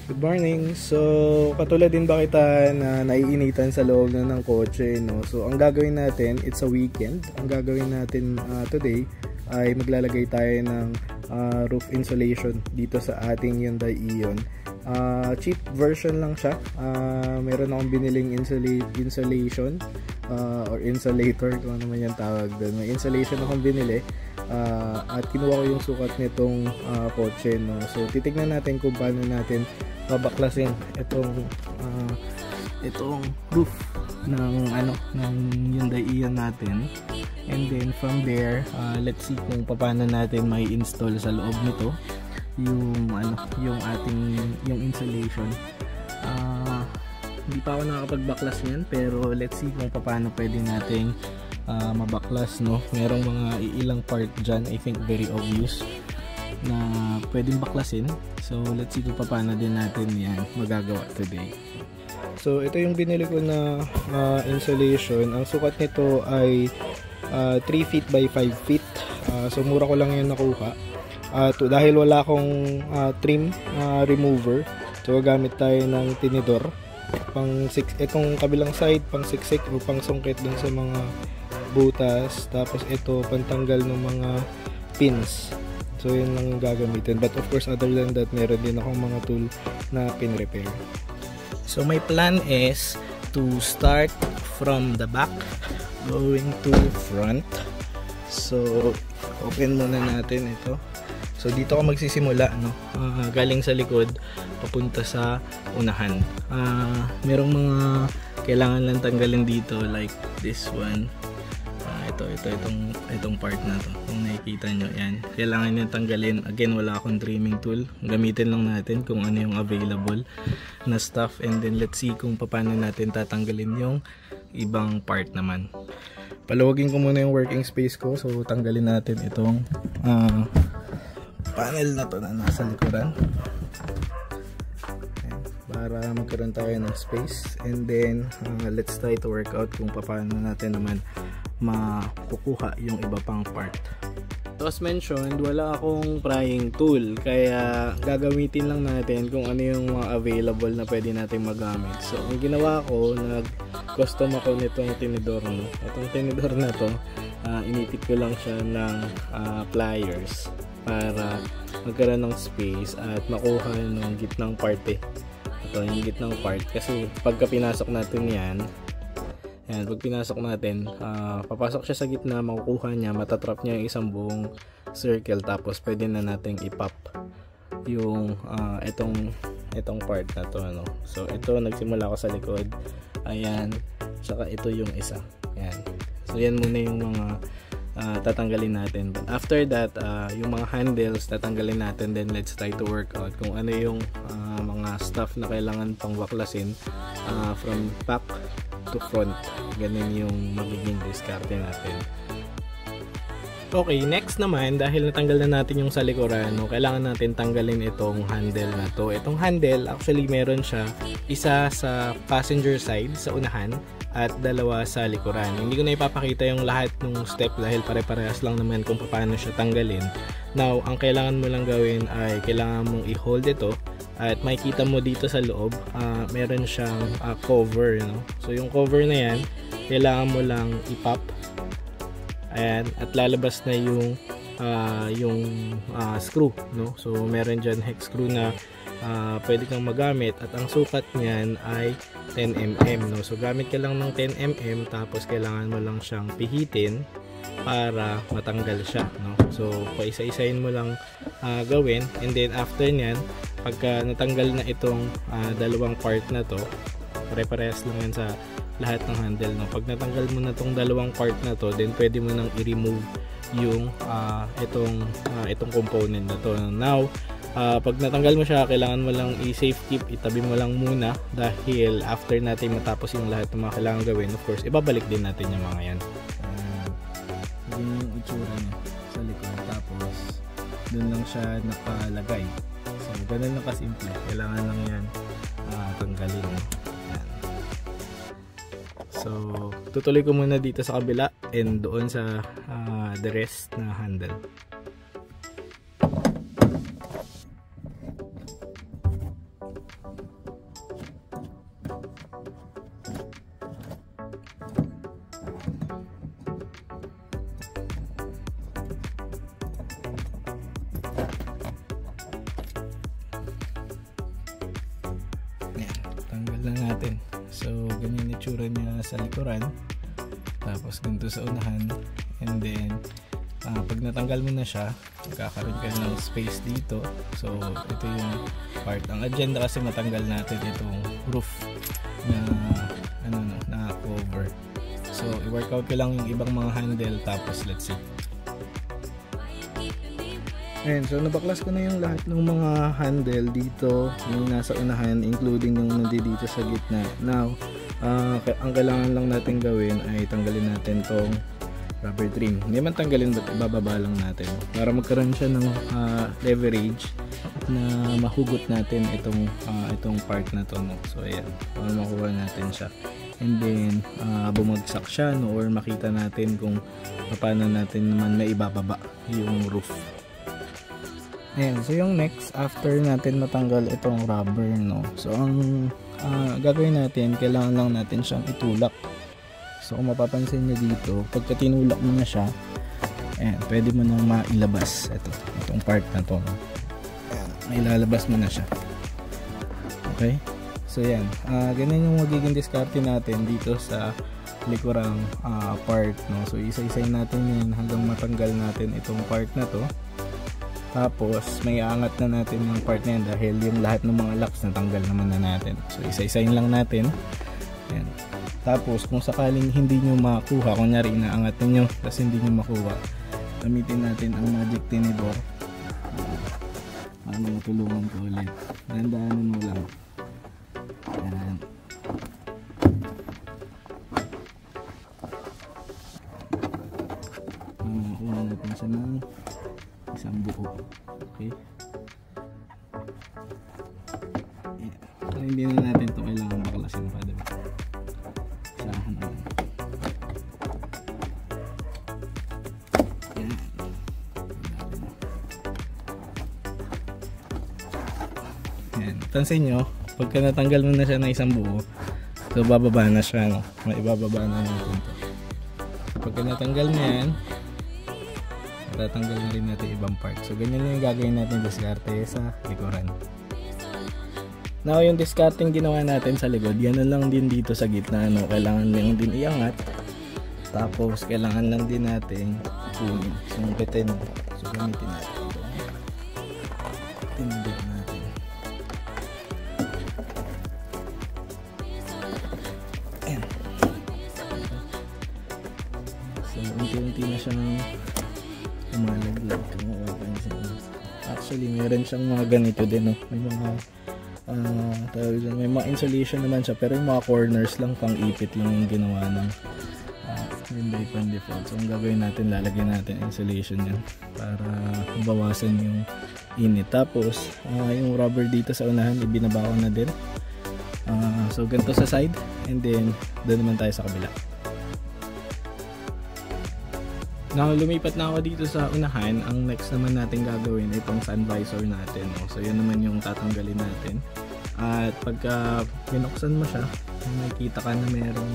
Good morning. So, katulad din ba kita na naiinitan sa loob ng kotse, no? So, ang gagawin natin, it's a weekend. Ang gagawin natin today ay maglalagay tayo ng roof insulation dito sa ating Hyundai Ion. Cheap version lang siya. Meron akong biniling insulation or insulator, kung ano man yung tawag doon. May insulation akong binili. At kinuha ko yung sukat nitong kotse, no? So titignan natin kung paano natin babaklasin itong roof ng Hyundai Ion natin, and then from there let's see kung paano natin may install sa loob nito yung insulation. Hindi pa ako nakakapag-baklas niyan, pero let's see kung paano pwede nating mabaklas, no? Merong mga ilang part dyan, I think very obvious, na pwedeng baklasin. So let's see kung paano din natin yan magagawa today. So ito yung binili ko na insulation. Ang sukat nito ay 3 feet by 5 feet. So mura ko lang yun nakuha. Dahil wala akong trim remover, so gamit tayo ng tinidor pang itong kabilang side, pang siksik o pang sungkit dun sa mga butas, tapos ito pantanggal ng mga pins. So yun lang yung gagamitin, but of course other than that meron din akong mga tool na pin repair. So my plan is to start from the back going to front. So open muna natin ito. So dito ako magsisimula, no? Galing sa likod papunta sa unahan. Merong mga kailangan lang tanggalin dito, like this one. Itong part na to, kung nakikita nyo, yan, kailangan nyo tanggalin. Again, wala akong trimming tool, gamitin lang natin kung ano yung available na stuff, and then let's see kung paano natin tatanggalin yung ibang part naman. Palawagin ko muna yung working space ko, so tanggalin natin itong panel na to na nasa likuran para magkaroon tayo ng space, and then let's try to work out kung paano natin naman makukuha yung iba pang part. As mentioned, wala akong prying tool, kaya gagamitin lang natin kung ano yung mga available na pwede natin magamit. So ang ginawa ko, nag-custom ako nitong tinidor, no? Itong tinidor na to, inipit ko lang siya ng pliers para magkaroon ng space at makuha yung gitnang part Ito yung gitnang part, kasi pagka pinasok natin yan, pag pinasok natin, papasok siya sa gitna, makukuha niya, matatrap niya yung isang buong circle, tapos pwede na nating i-pop yung itong part na to, ano. So ito, nagsimula ako sa likod, ayan, saka ito yung isa, ayan. So yan muna yung mga tatanggalin natin, but after that, yung mga handles tatanggalin natin, then let's try to work out kung ano yung mga stuff na kailangan pang baklasin from back to front. Ganun yung magiging diskarte natin. Okay, next naman, dahil natanggal na natin yung sa likuran, no, kailangan natin tanggalin itong handle na to. Itong handle, actually meron siya isa sa passenger side sa unahan at dalawa sa likuran. Hindi ko na ipapakita yung lahat ng step dahil pare-parehas lang naman kung paano siya tanggalin. Now, ang kailangan mo lang gawin ay kailangan mong i-hold ito, at makikita mo dito sa loob, meron siyang cover, no? So yung cover na yan, kailangan mo lang i-pop, ayan, at lalabas na yung screw, no? So meron dyan hex screw na pwede kang magamit, at ang sukat niyan ay 10mm, no? So gamit ka lang ng 10mm, tapos kailangan mo lang siyang pihitin para matanggal siya, no? So paisa-isahin mo lang gawin, and then after nyan, pagka natanggal na itong dalawang part na to, pare-parehas lang yan sa lahat ng handle, no? Pag natanggal mo na itong dalawang part na to, then pwede mo nang i-remove yung itong component na to. Now, pag natanggal mo siya, kailangan mo lang i-safe keep, itabi mo lang muna, dahil after natin matapos yung lahat ng mga kailangan gawin, of course, ibabalik din natin yung mga yan. Yun yung itsura niya sa likod, tapos dun lang siya nakalagay. So ganun lang kasimple, kailangan lang yan tanggalin. Yan. So tutuloy ko muna dito sa kabila and doon sa the rest na handle. natin. So ganyan itsura niya sa likuran, tapos ganito sa unahan, and then pag natanggal mo na siya, magkakaroon ka ng space dito. So ito yung part. Ang agenda kasi matanggal natin itong roof na na cover. So i-workout ko lang yung ibang mga handle, tapos let's see. Ayan, so nabaklas ko na yung lahat ng mga handle dito, yung nasa unahan, including yung nandito sa gitna. Now, ang kailangan lang natin gawin ay tanggalin natin tong rubber trim. Hindi man tanggalin, but ibababa lang natin para magkaroon siya ng leverage na mahugot natin itong part na to, no? So ayan, para makuha natin siya, and then bumagsak siya, no? Or makita natin kung paano natin naman maibababa yung roof. Ayan, so yung next, after natin matanggal itong rubber, no? So ang gagawin natin, kailangan lang natin siyang itulak. So kung mapapansin nyo dito, pagka tinulak mo na siya, ayan, pwede mo nang mailabas itong part na to, no? Ayan, mailalabas mo na siya. Okay, so yan, ganyan yung magiging diskarte natin dito sa likurang part, no? So isa-isay natin yan hanggang matanggal natin itong part na to. Tapos may aangat na natin yung part na yan dahil yung lahat ng mga locks natanggal naman na natin. So isa-isayin lang natin. Ayan. Tapos kung sakaling hindi nyo makuha, kunyari inaangat nyo tapos hindi nyo makuha, gamitin natin ang magic tinidor. Tulungan ko ulit. Dandaanan mo lang. Ayan. Makuha natin siya ng isang buo. Okay. Yeah. So, hindi na natin ito kailangan baklasin pa, diba? Isahan na lang. Yan. Yan. Pansin nyo, pagka natanggal mo na siya ng isang buo, so bababa na siya, no? Maibababa na natin ito. So, pagka natanggal na yan, tatanggalin din natin ibang part. So ganyan lang yung gagawin natin diskarte sa likuran. Now yung discarding ginawa natin sa likod, yan na lang din dito sa gitna, no? Kailangan lang din iangat, tapos kailangan lang din natin kunin, sumpitin. So gamitin natin ito, tindig natin. Ayan. So unti-unti na siyang umalaglag, kung mapapansin. Actually meron siyang mga ganito din, no? May mga may mga insulation naman siya, pero yung mga corners lang pang ipit lang yung ginawa ng Hyundai pan default. So ang gagawin natin, lalagyan natin insulation yan para bawasan yung init. Tapos yung rubber dito sa unahan ibinabawan na din. So ganito sa side, and then doon naman tayo sa kabila. Now, lumipat na ako dito sa unahan. Ang next naman natin gagawin itong sun visor natin, no? So yan naman yung tatanggalin natin. At pagka binuksan mo siya, makikita ka na merong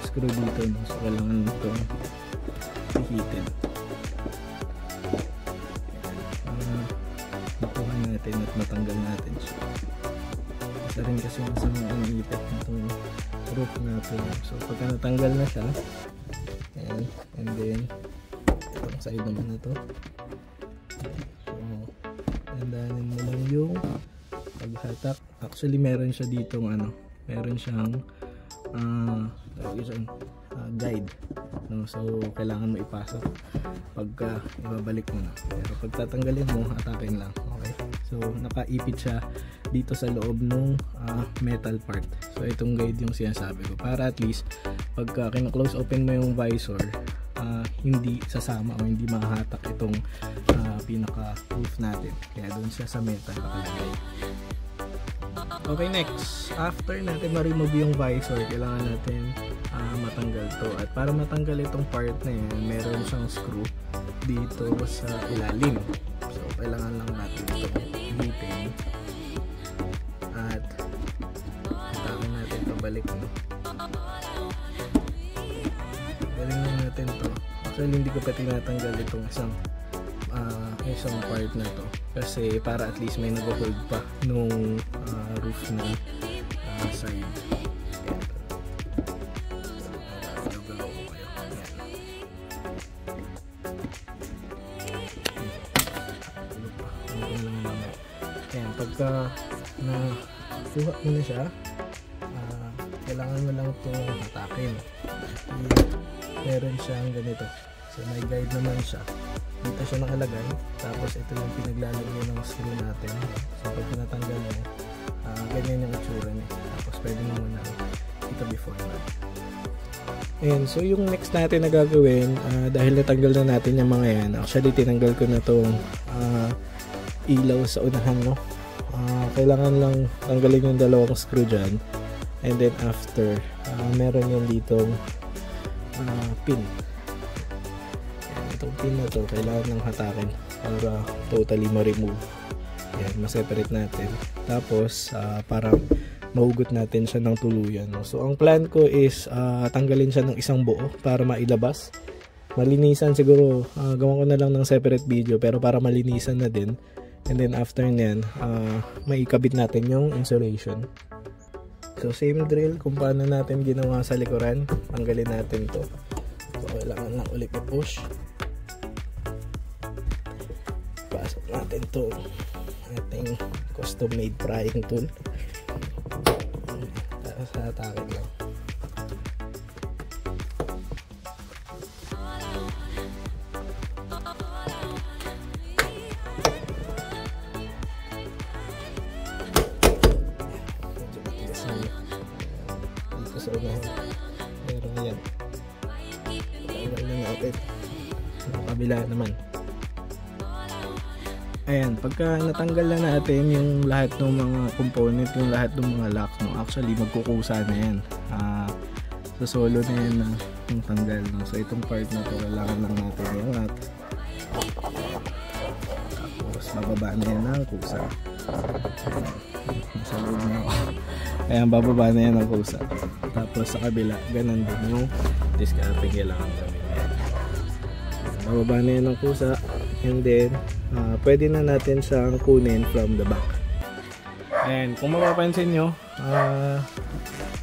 screw dito, no? So kailangan itong hihitin. Nakuha natin at matanggal natin siya. Isa rin kasi masamang ang ipit nitong roof natin. So pagka natanggal na siya, ayan, and then itong side naman na to, so dandanin mo lang yung paghatak. Actually meron siya ditong meron siyang guide, no? So kailangan mo ipasok pagka ibabalik mo na, pero pag tatanggalin mo, atakin lang. Okay, so nakaipit siya dito sa loob ng metal part. So itong guide yung sinasabi ko, para at least pagka kino-close open mo yung visor, hindi sasama o hindi mahahatak itong pinaka roof natin, kaya doon siya sa metal nakalagay. Okay, next, after natin ma-remove yung visor, kailangan natin matanggal to. At para matanggal itong part na yan, meron siyang screw dito sa ilalim. So kailangan lang natin ito hihitin at hatakin natin pabalik, no? Galing natin to. Actually hindi ko pa tinatanggal itong isang part na to, kasi para at least may nag-hold pa nung roof na side. Gagalaw ko kayo. Ayan, pagka nakuha mo na siya, kailangan mo lang itong hatakin. Meron siyang ganito. So may guide naman siya. Dito siya nakalagay. Tapos ito yung pinaglalagyan ng screw natin. So pag pinatanggal mo, ganyan yung itsura niya. Tapos pwede mo muna ito before na. Ayan, so yung next natin na gagawin, dahil natanggal na natin yung mga yan, actually tinanggal ko na itong ilaw sa unahan, no? Kailangan lang tanggalin yung dalawang screw dyan. And then after, meron yung ditong pin. Itong pin na to kailangan lang hatakin para totally ma-remove. Yan, ma-separate natin. Tapos para mahugot natin siya ng tuluyan, no? So ang plan ko is tanggalin siya ng isang buo para mailabas. Malinisan siguro, gawan ko na lang ng separate video pero para malinisan na din. And then after nyan, maikabit natin yung insulation. So same drill kung paano natin ginawa sa likuran. Tanggalin natin to. So kailangan lang ulit i-push. Pasok natin to ating custom made prying tool. Tapos hatakin lang. Dito sa unahan meron yan. Tanggal na natin. Kabila naman. Ayan, pagka natanggal na natin yung lahat ng mga component, yung lahat ng mga lock, no, actually magkukusa na yan. So solo na yan na yung tanggal, no? So itong part na to kailangan lang natin yung lock. Tapos bababa na yan ng kusa. Sa loob na ako. Ayan, bababa na yan ng kusa. Tapos sa kabila, ganun din yung discarding kailangan gawin. Bababa na yan ng kusa. And then pwede na natin siyang kunin from the back. And kung mapapansin nyo,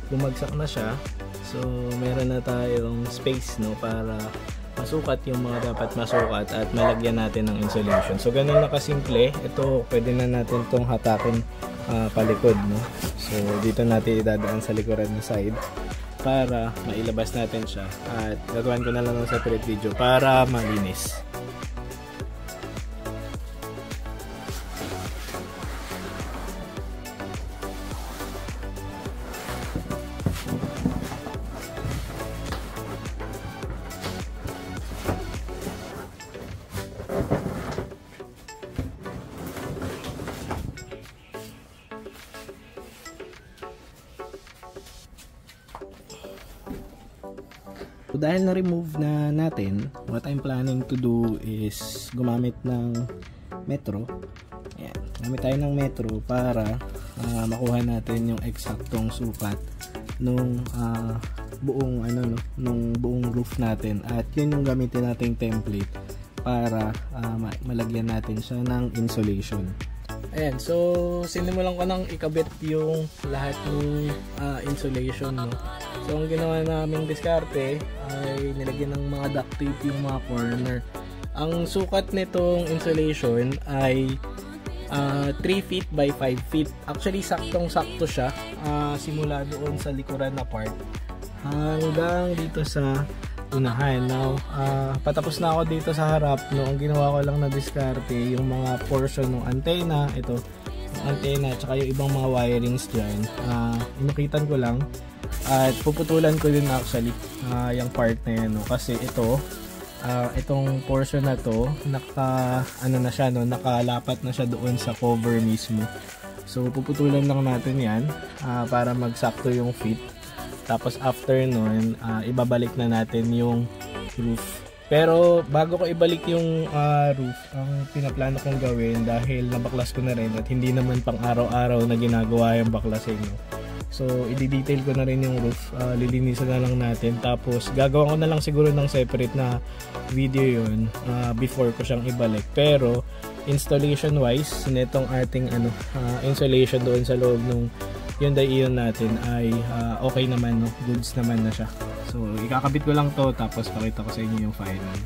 bumagsak na siya. So meron na tayong space, no, para masukat yung mga dapat masukat at malagyan natin ng insulation. So ganun na kasimple. Ito pwede na natin tong hatakin palikod, no. So dito natin idadaan sa likuran na side para mailabas natin siya. At gagawin ko na lang ng separate video para malinis. So dahil na-remove na natin, what I'm planning to do is gumamit ng metro. Ayan, gamit tayo ng metro para makuha natin yung eksaktong sukat nung buong nung buong roof natin, at yun yung gamitin nating template para malagyan natin siya ng insulation. Ayan, so sinimulan ko nang ikabit yung lahat ng insulation, no? So ang ginawa naming diskarte ay nilagyan ng mga duct tape yung mga corner. Ang sukat nitong insulation ay 3 feet by 5 feet. Actually saktong-sakto siya, simula doon sa likuran na part hanggang dito sa unahan. Now, patapos na ako dito sa harap, no. Ang ginawa ko lang na diskarte yung mga portion ng antenna, ito, yung antenna, tsaka yung ibang mga wirings dyan. Inukitan ko lang at puputulan ko din actually yung part na yan, no. Kasi ito, itong portion na to na siya, no, nakalapat na siya doon sa cover mismo. So puputulan lang natin yan para magsakto yung fit. Tapos after nun, ibabalik na natin yung roof. Pero bago ko ibalik yung roof, ang pinaplano kong gawin, dahil nabaklas ko na rin at hindi naman pang araw-araw na ginagawa yung baklasin, no. So i-detail ko na rin yung roof, lilinisan na lang natin. Tapos gagawa ko na lang siguro ng separate na video yun before ko siyang ibalik. Pero installation wise, nitong ating insulation doon sa loob ng Hyundai Ion natin ay okay naman, no? Goods naman na siya. So ikakabit ko lang to, tapos pakita ko sa inyo yung final.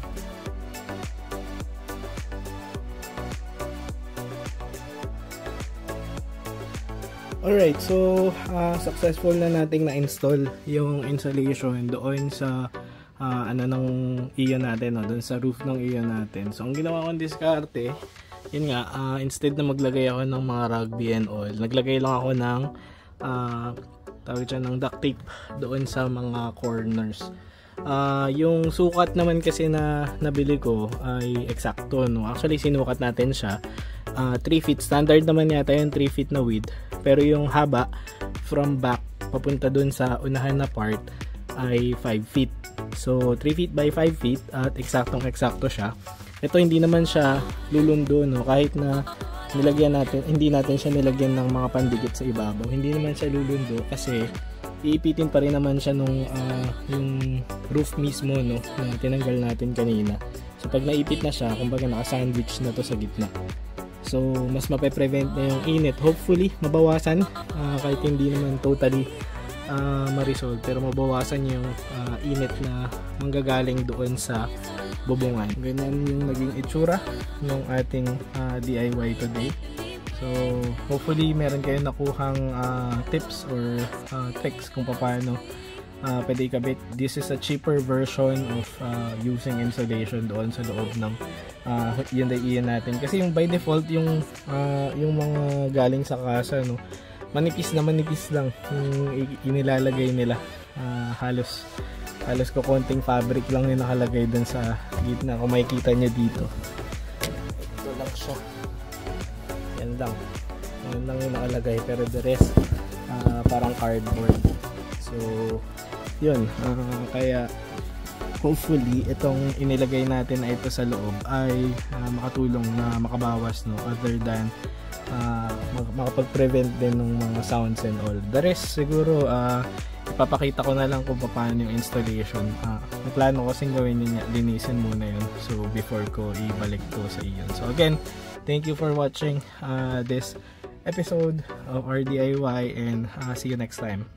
Alright, so successful na nating na-install yung insulation doon sa ng Ion natin, no? Doon sa roof ng Ion natin. So ang ginawa kong diskarte, yun nga, instead na maglagay ako ng mga rugby and all, naglagay lang ako ng tawag dyan, ng duct tape doon sa mga corners. Yung sukat naman kasi na nabili ko ay eksakto, no? Actually sinukat natin siya 3 feet, standard naman yata yung 3 feet na width, pero yung haba from back papunta dun sa unahan na part ay 5 feet. So 3 feet by 5 feet at eksaktong eksakto siya. Ito hindi naman siya lulundo, no? Kahit na nilagyan natin, hindi natin siya nilagyan ng mga pandikit sa ibabaw, hindi naman siya lulundo kasi iipitin pa rin naman siya nung yung roof mismo, no, na tinanggal natin kanina. So pag naipit na siya, kumbaga naka-sandwich na to sa gitna. So mas mape-prevent na yung init. Hopefully mabawasan, kahit hindi naman totally ma-resolve, pero mabawasan yung init na manggagaling doon sa bubungan. Ganyan yung naging itsura ng ating DIY today. So hopefully meron kayong nakuhang tips or tricks kung paano pwede ikabit. This is a cheaper version of using insulation doon sa loob ng Hyundai Ion natin. Kasi yung by default yung mga galing sa kasa, no, manipis lang yung inilalagay nila. Halos ko konting fabric lang yung nakalagay dun sa gitna, kung makikita nyo dito. Ito lang siya, yan lang yung nakalagay, pero the rest parang cardboard. So yun, kaya hopefully itong inilagay natin na ito sa loob ay makatulong na makabawas, no, other than makapag-prevent din ng mga sounds and all. The rest siguro ipapakita ko na lang kung paano yung installation. Ang plano ko kasing gawin niya, linisin muna yun, so before ko ibalik to sa iyon. So again, thank you for watching this episode of our DIY, and see you next time.